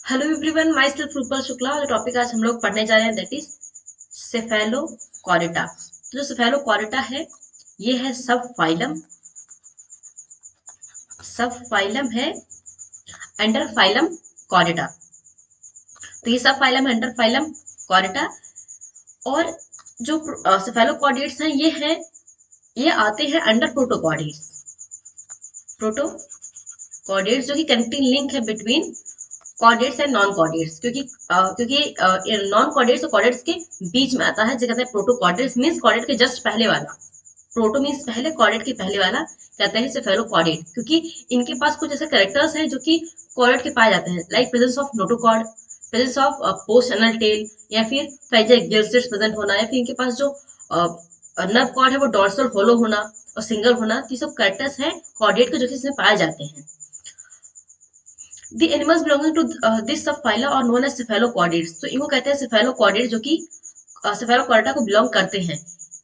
Hello everyone, my self Rupal Shukla. जो topic आज हम लोग पढ़ने जा रहे हैं दैट इज सेफेलोकॉरिटा। तो जो सेफेलोकॉरिटा है ये है सब फाइलम है अंडर फाइलम कॉरिटा। तो ये सब फाइलम है अंडर फाइलम कॉरिटा। और जो सेफेलोकॉर्डेट्स हैं ये आते हैं अंडर प्रोटोकॉर्डेट्स जो कि कनेक्टिंग लिंक है between chordates and non chordates, क्योंकि नॉन कॉर्डेट्स और कॉर्डेट्स के बीच में आता है जो कहते हैं प्रोटोकॉर्डेट्स। मींस कॉर्डेट के जस्ट पहले वाला, प्रोटो मींस पहले, कॉर्डेट के पहले वाला कहते हैं सेफेलोकॉर्डेट, क्योंकि इनके पास कुछ ऐसे कैरेक्टर्स हैं जो कि कॉर्डेट के पाए जाते हैं, like presence of notochord, presence of post anal tail, या फिर फ्रेजाइल गिल्सेट्स प्रेजेंट होना, या फिर इनके पास जो नर्व कॉर्ड है वो डॉर्सल होलो होना और सिंगल होना। ये सब कैरेक्टर्स हैं कॉर्डेट के जो कि इसमें पाए जाते हैं। The animals belonging to this subphyla are known as cephalochordates। तो इनको कहते हैं cephalochordates, जो कि cephalochorda को बिलोंग करते हैं।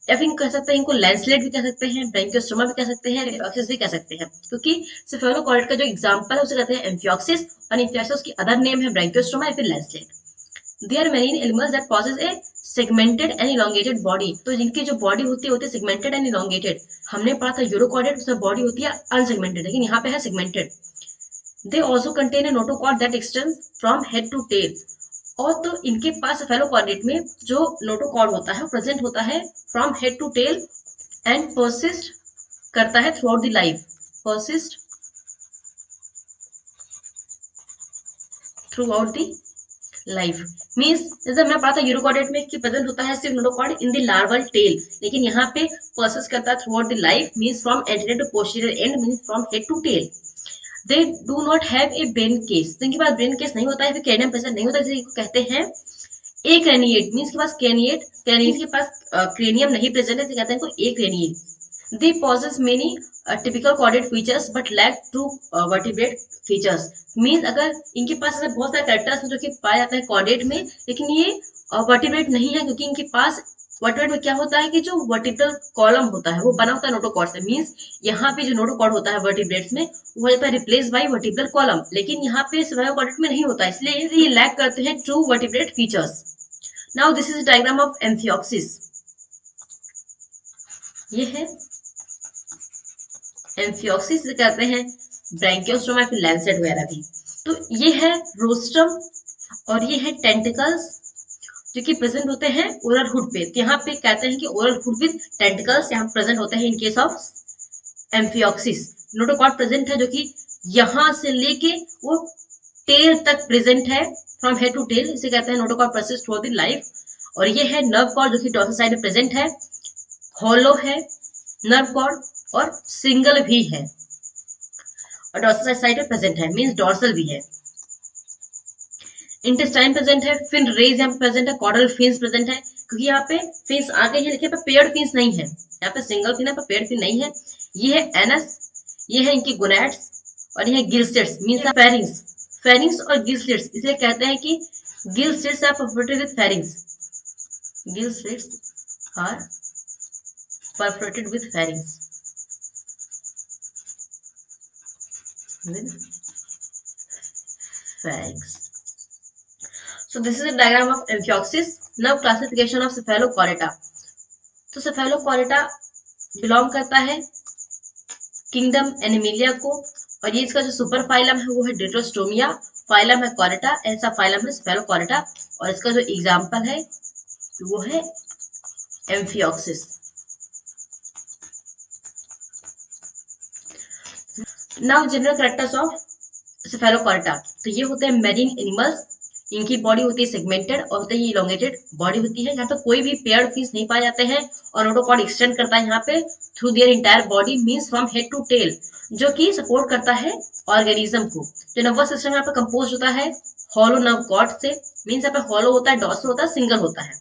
या फिर कह सकते हैं इनको लैंसलेट भी कह सकते हैं, ब्रैंकियोस्टोमा भी कह सकते हैं, एम्फियोक्सिस भी कह सकते हैं, क्योंकि cephalochorda का जो एग्जांपल है उसे कहते हैं एम्फियोक्सिस, और एम्फियोक्सिस की अदर नेम है ब्रैंकियोस्टोमा या फिर lancelet. They are marine animals that possess a segmented and elongated body। तो जिनकी जो बॉडी होती है सेगमेंटेड एंड elongated। हमने पढ़ा था यूरोकॉर्डेट, उसमें बॉडी होती है अनसेगमेंटेड, लेकिन यहाँ पे है segmented. They also contain a notochord that extends from head to tail। और तो इनके पास सेफेलोकॉर्डेट में जो नोटोकॉर्ड होता है प्रेजेंट होता है from head to tail and persist करता है throughout the life. Persist throughout the life means जैसे हमने पढ़ा था यूरोकॉर्डेट में कि प्रेजेंट होता है सिर्फ notochord in the larval tail, लेकिन यहाँ पे परसिस्ट करता है throughout the life, means from anterior to posterior end, means from head to tail. They do not have a brain case. तो इनके पास ब्रेन केस नहीं होता है, फिर क्रेनियम प्रेजेंट नहीं होता, इसलिए इनको कहते हैं ए क्रेनिएट। मीन्स के पास क्रेनिएट के पास क्रेनियम नहीं प्रेजेंट है, तो कहते हैं इनको acraniate. They possess many typical chordate features but lack true vertebrate features. Means अगर इनके पास ऐसे बहुत सारे कैरेक्टर्स हैं जो कि पाए जाते हैं कॉर्डेट में, लेकिन ये वर्टिब्रेट नहीं है, क्योंकि इनके पास वर्टिब्रेट में क्या होता है कि जो वर्टिब्रल कॉलम होता है वो बना होता है नोटोकॉर्ड से। मीन्स यहाँ पे जो नोटोकॉर्ड होता है वर्टिब्रेट्स में वो हो जाता है रिप्लेस बाय वर्टिब्रल कॉलम, लेकिन यहाँ पे सेफेलोकॉर्डेट में नहीं होता, इसलिए ये लैक करते हैं true vertebrate features. Now this is diagram of amphioxus. ये है एम्फियोक्सिस, कहते हैं ब्रैंकियोस्टोमा फिर लैंसेट वगैरह भी। तो ये है रोस्ट्रम और ये है टेंटिकल्स जो कि प्रेजेंट होते हैं ओरल हुड पे। तो यहाँ पे कहते हैं कि ओरल हुड विद टेंटिकल्स यहाँ प्रेजेंट होते हैं इन case of amphioxus. Notochord present है जो कि यहाँ से लेके वो टेल तक प्रेजेंट है, फ्रॉम हेड टू टेल, इसे कहते हैं notochord persist through the life. और ये है नर्व कॉर्ड जो कि डॉर्सल साइड में प्रेजेंट है, हॉलो है नर्व कॉर्ड और सिंगल भी है, और डॉर्सल साइड में प्रेजेंट है, मींस डॉर्सल भी है। इंटेस्टाइन प्रेजेंट है, फिन रेज यहाँ पे प्रेजेंट है, कॉर्डल फिन्स प्रेजेंट है, क्योंकि यहाँ पे फिन्स आ गई है, लेकिन यहाँ पे पेयर्ड फिन्स नहीं है, यहाँ पे सिंगल फिन है पर पेयर्ड फिन नहीं है। ये है एनस, ये है इनकी गोनैड्स, और ये है गिलस्लेट्स मींस फेरिंग्स। फेरिंग्स और गिलस्लेट्स इसलिए कहते हैं कि gill slits are perforated with pharynx. Gill slits are perforated with pharynx, with pharynx। So this is a diagram of Amphioxus. Now classification of Cephalochorida। तो Cephalochorida बिलोंग करता है किंगडम एनिमिलिया को, और ये इसका जो सुपर फाइलम है वो है डिट्रोस्टोमिया, फाइलम है कॉरिटा, ऐसा फाइलम है Cephalochorida, और इसका जो एग्जाम्पल है वो है amphioxus. Now general characters of Cephalochorida। तो ये होते हैं मैरीन एनिमल्स, इनकी बॉडी होती है सेगमेंटेड और होते ही इलोंगेटेड बॉडी होती है। यहाँ पे कोई भी पेयर्ड फिश नहीं पाए जाते हैं, और नोटोकॉर्ड एक्सटेंड करता है यहाँ पे through their entire body, means from head to tail, जो कि सपोर्ट करता है ऑर्गेनिज्म को। जो नर्वस सिस्टम यहाँ पे कंपोज होता है हॉलो नर्व कॉर्ड से, मींस यहाँ पे हॉलो होता है, डॉर्सल होता है, सिंगल होता है।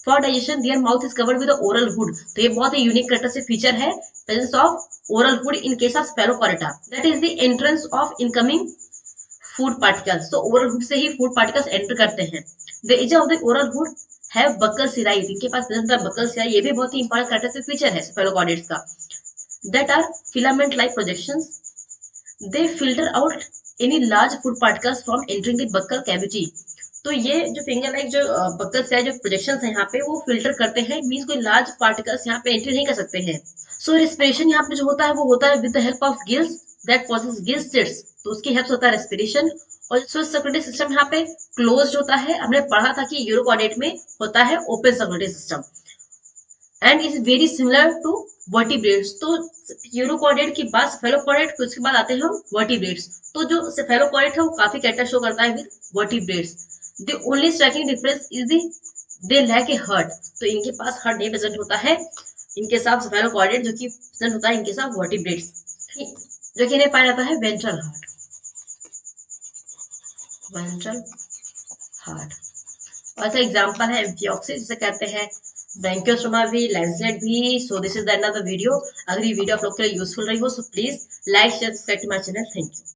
For digestion their mouth is covered with oral hood. तो ये बहुत ही यूनिक कैरेक्टरिस्टिक फीचर है, presence of oral hood in case of Cephalochorida। That is the entrance of incoming food particles. तो ओरल हुड से ही फूड पार्टिकल्स एंटर करते हैं। The edge of the oral hood have buccal cirri, इनके पास present है buccal cirri, ये भी बहुत ही इंपॉर्टेंट कैरेक्टरिस्टिक फीचर है Cephalochordates का। That are filament like projections. They filter out any large food particles from entering the buccal cavity. तो ये जो फिंगर लाइक जो बक्कल से जो प्रोजेक्शन है यहाँ पे वो फिल्टर करते हैं, मीन्स कोई लार्ज पार्टिकल्स यहाँ पे एंट्री नहीं कर सकते हैं। सो रेस्पिरेशन यहाँ पे जो होता है वो होता है with the help of gills that possesses gill slits, तो उसकी हेल्प होता है रेस्पिरेशन। और जो सर्कुलेटरी सिस्टम यहाँ पे क्लोज होता है, हमने पढ़ा था कि यूरोकॉर्डेट में होता है open circulatory system and is very similar to vertebrates. तो यूरोकॉर्डेट के बाद सेफेलोकॉर्डेट, उसके बाद आते हैं हम वर्टिब्रेट्स। तो जो सेफेलोकॉर्डेट है वो काफी कैरेक्टर शो करता है with vertebrates. The only striking difference is the they lack a heart, तो इनके पास हार्ट नहीं प्रेजेंट होता है इनके साथ सेफेलोकॉर्डेट, जो कि प्रेजेंट होता है इनके साथ वर्टिब्रेट्स, जो कि इन्हें पाया जाता है वेंट्रल हार्ट, वेंट्रल हार्ट। और ऐसा एग्जांपल है एम्फिऑक्सिस, जिसे कहते हैं ब्रैंकियोस्टोमा भी, लैंसलेट भी। So this is the end of the video. अगर ये वीडियो आप लोग के लिए यूजफुल रही हो, so please like share subscribe to my channel. Thank you.